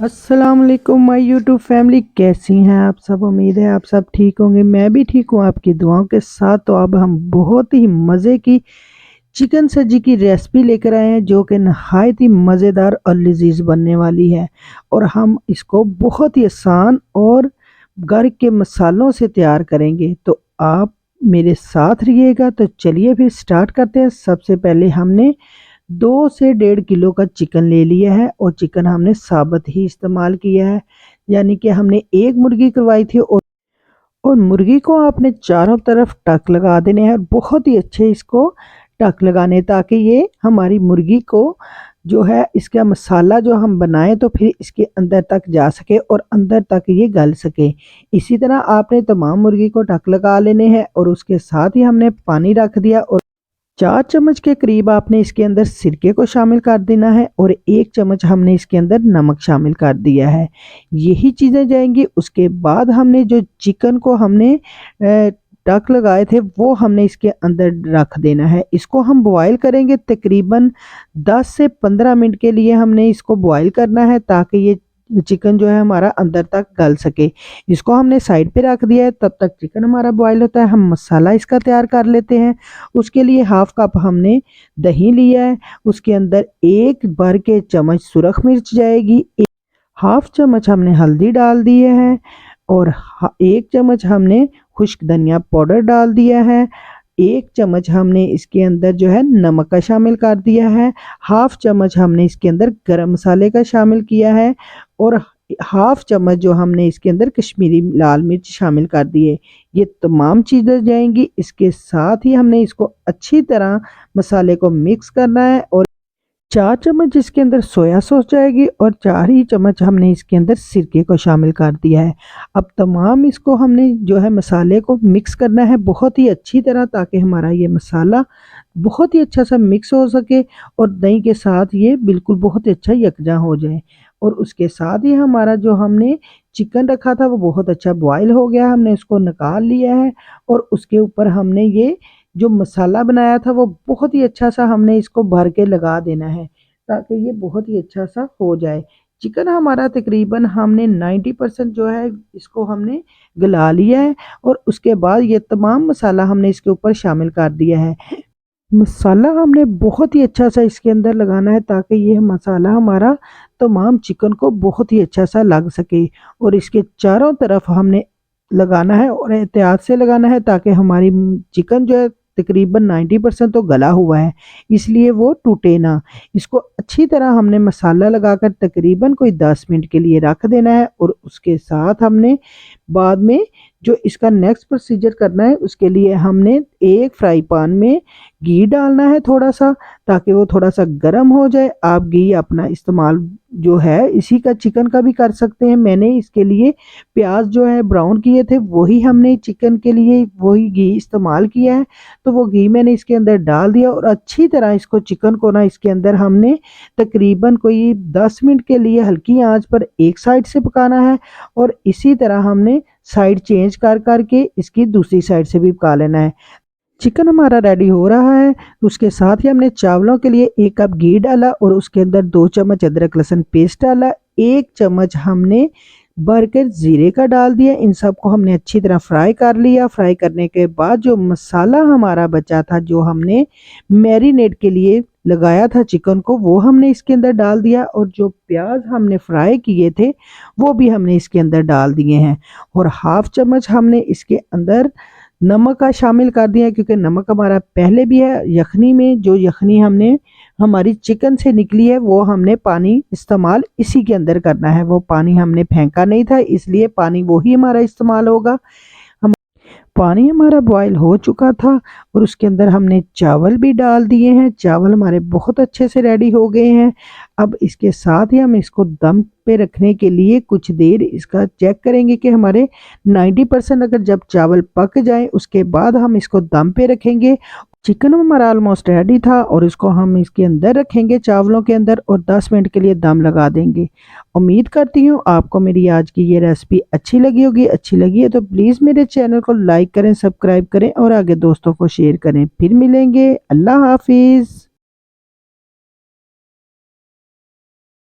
अस्सलाम वालेकुम my YouTube family, कैसी हैं आप सब। उम्मीद है आप सब ठीक होंगे। मैं भी ठीक हूँ आपकी दुआओं के साथ। तो अब हम बहुत ही मज़े की चिकन सब्जी की रेसिपी लेकर आए हैं जो कि नहायत ही मज़ेदार और लजीज बनने वाली है। और हम इसको बहुत ही आसान और घर के मसालों से तैयार करेंगे। तो आप मेरे साथ रहिएगा। तो चलिए फिर स्टार्ट करते हैं। सबसे पहले हमने 2 से 1.5 किलो का चिकन ले लिया है और चिकन हमने साबुत ही इस्तेमाल किया है। यानी कि हमने एक मुर्गी करवाई थी और मुर्गी को आपने चारों तरफ टक लगा देने हैं और बहुत ही अच्छे इसको टक लगाने, ताकि ये हमारी मुर्गी को जो है इसका मसाला जो हम बनाएं तो फिर इसके अंदर तक जा सके और अंदर तक ये गल सके। इसी तरह आपने तमाम मुर्गी को टक लगा लेने हैं और उसके साथ ही हमने पानी रख दिया और 4 चम्मच के करीब आपने इसके अंदर सिरके को शामिल कर देना है और 1 चम्मच हमने इसके अंदर नमक शामिल कर दिया है। यही चीज़ें जाएंगी। उसके बाद हमने जो चिकन को हमने टक लगाए थे वो हमने इसके अंदर रख देना है। इसको हम बॉयल करेंगे तकरीबन 10 से 15 मिनट के लिए हमने इसको बॉयल करना है, ताकि ये चिकन जो है हमारा अंदर तक गल सके। इसको हमने साइड पे रख दिया है। तब तक चिकन हमारा बॉयल होता है, हम मसाला इसका तैयार कर लेते हैं। उसके लिए हाफ कप हमने दही लिया है। उसके अंदर 1 भर के चम्मच सुरख मिर्च जाएगी, हाफ चम्मच हमने हल्दी डाल दिए हैं और 1 चम्मच हमने खुश्क धनिया पाउडर डाल दिया है। 1 चम्मच हमने इसके अंदर जो है नमक का शामिल कर दिया है। हाफ चम्मच हमने इसके अंदर गरम मसाले का शामिल किया है और हाफ चम्मच जो हमने इसके अंदर कश्मीरी लाल मिर्च शामिल कर दिए। ये तमाम चीज़ें जाएंगी। इसके साथ ही हमने इसको अच्छी तरह मसाले को मिक्स करना है और 4 चम्मच इसके अंदर सोया सॉस जाएगी और 4 ही चम्मच हमने इसके अंदर सिरके को शामिल कर दिया है। अब तमाम इसको हमने जो है मसाले को मिक्स करना है बहुत ही अच्छी तरह, ताकि हमारा ये मसाला बहुत ही अच्छा सा मिक्स हो सके और दही के साथ ये बिल्कुल बहुत ही अच्छा यकजा हो जाए। और उसके साथ ही हमारा जो हमने चिकन रखा था वो बहुत अच्छा बॉयल हो गया, हमने उसको निकाल लिया है और उसके ऊपर हमने ये जो मसाला बनाया था वो बहुत ही अच्छा सा हमने इसको भर के लगा देना है, ताकि ये बहुत ही अच्छा सा हो जाए। चिकन हमारा तकरीबन हमने 90% जो है इसको हमने गला लिया है और उसके बाद ये तमाम मसाला हमने इसके ऊपर शामिल कर दिया है। मसाला हमने बहुत ही अच्छा सा इसके अंदर लगाना है, ताकि ये मसाला हमारा तमाम चिकन को बहुत ही अच्छा सा लग सके और इसके चारों तरफ हमने लगाना है और एहतियात से लगाना है, ताकि हमारी चिकन जो है तकरीबन 90% तो गला हुआ है, इसलिए वो टूटे ना। इसको अच्छी तरह हमने मसाला लगाकर तकरीबन कोई 10 मिनट के लिए रख देना है और उसके साथ हमने बाद में जो इसका नेक्स्ट प्रोसीजर करना है उसके लिए हमने एक फ्राई पैन में घी डालना है थोड़ा सा, ताकि वो थोड़ा सा गर्म हो जाए। आप घी अपना इस्तेमाल जो है इसी का चिकन का भी कर सकते हैं। मैंने इसके लिए प्याज जो है ब्राउन किए थे, वही हमने चिकन के लिए वही घी इस्तेमाल किया है। तो वो घी मैंने इसके अंदर डाल दिया और अच्छी तरह इसको चिकन को ना इसके अंदर हमने तकरीबन कोई 10 मिनट के लिए हल्की आंच पर एक साइड से पकाना है और इसी तरह हमने साइड चेंज कर करके इसकी दूसरी साइड से भी पका लेना है। चिकन हमारा रेडी हो रहा है। उसके साथ ही हमने चावलों के लिए 1 कप घी डाला और उसके अंदर 2 चम्मच अदरक लहसुन पेस्ट डाला। 1 चम्मच हमने भरकर जीरे का डाल दिया। इन सबको हमने अच्छी तरह फ्राई कर लिया। फ्राई करने के बाद जो मसाला हमारा बचा था, जो हमने मैरिनेट के लिए लगाया था चिकन को, वो हमने इसके अंदर डाल दिया और जो प्याज हमने फ्राई किए थे वो भी हमने इसके अंदर डाल दिए हैं और हाफ चम्मच हमने इसके अंदर नमक का शामिल कर दिया, क्योंकि नमक हमारा पहले भी है। यखनी में जो यखनी हमने हमारी चिकन से निकली है वो हमने पानी इस्तेमाल इसी के अंदर करना है। वो पानी हमने फेंका नहीं था, इसलिए पानी वो ही हमारा इस्तेमाल होगा। हम पानी हमारा बॉयल हो चुका था और उसके अंदर हमने चावल भी डाल दिए हैं। चावल हमारे बहुत अच्छे से रेडी हो गए हैं। अब इसके साथ ही हम इसको दम पे रखने के लिए कुछ देर इसका चेक करेंगे कि हमारे 90% अगर जब चावल पक जाए उसके बाद हम इसको दम पे रखेंगे। चिकन हमारा ऑलमोस्ट रेडी था और इसको हम इसके अंदर रखेंगे चावलों के अंदर और 10 मिनट के लिए दम लगा देंगे। उम्मीद करती हूँ आपको मेरी आज की ये रेसिपी अच्छी लगी होगी। अच्छी लगी है तो प्लीज़ मेरे चैनल को लाइक करें, सब्सक्राइब करें और आगे दोस्तों को शेयर करें। फिर मिलेंगे। अल्लाह हाफिज़।